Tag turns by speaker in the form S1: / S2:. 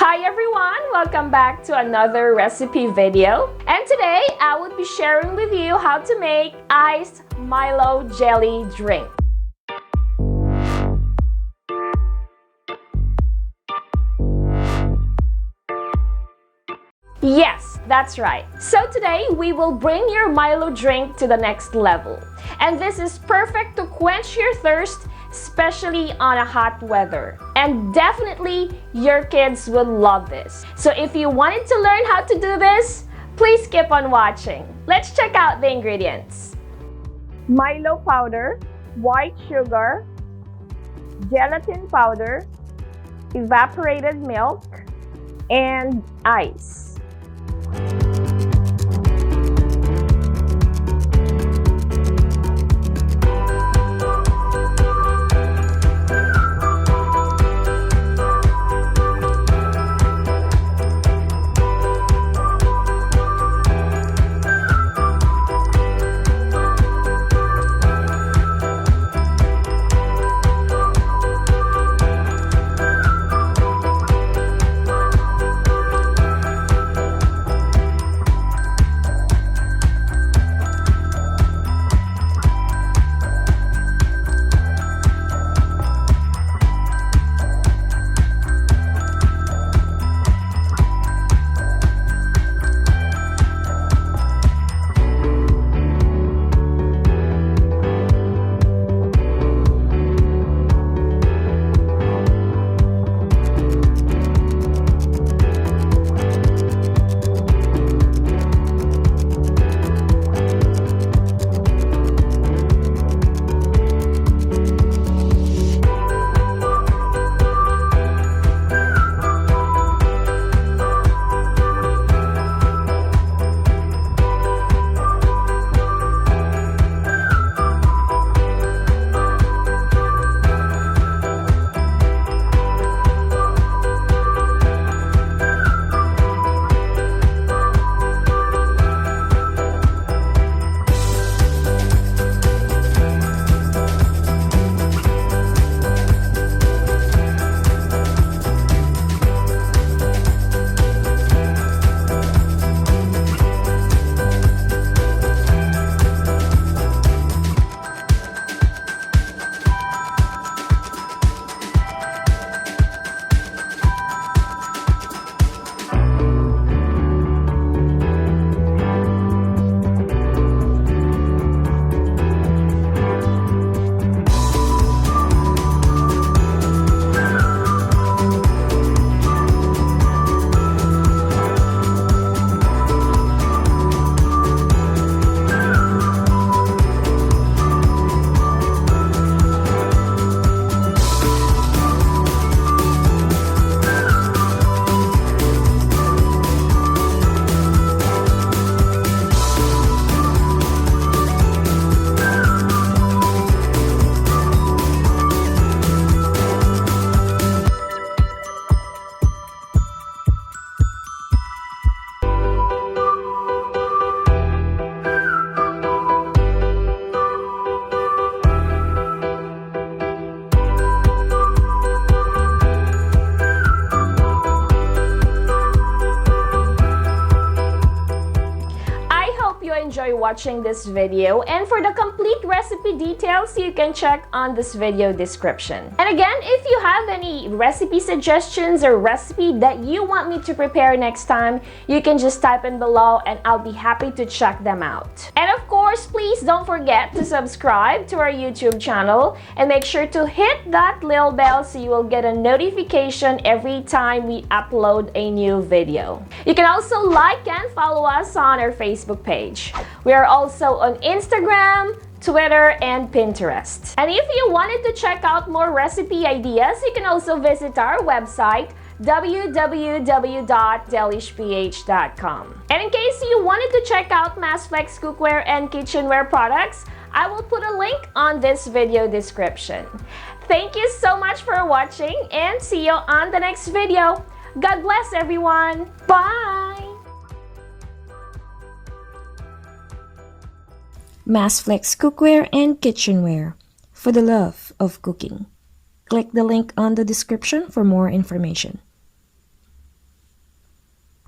S1: Hi everyone! Welcome back to another recipe video. And today I will be sharing with you how to make iced Milo jelly drink. Yes, that's right. So today we will bring your Milo drink to the next level. And this is perfect to quench your thirst, especially on a hot weather. And definitely your kids will love this. So if you wanted to learn how to do this, please keep on watching. Let's check out the ingredients. Milo powder, white sugar, gelatin powder, evaporated milk, and ice. Enjoy watching this video, and for the complete recipe details you can check on this video description. And again, if you have any recipe suggestions or recipe that you want me to prepare next time, you can just type in below and I'll be happy to check them out. And of course, please don't forget to subscribe to our YouTube channel and make sure to hit that little bell so you will get a notification every time we upload a new video. You can also like and follow us on our Facebook page. We are also on Instagram, Twitter, and Pinterest. And if you wanted to check out more recipe ideas, you can also visit our website, www.delishph.com. And in case you wanted to check out Masflex cookware and kitchenware products, I will put a link on this video description. Thank you so much for watching and see you on the next video. God bless everyone. Bye!
S2: Masflex cookware and kitchenware for the love of cooking. Click the link on the description for more information.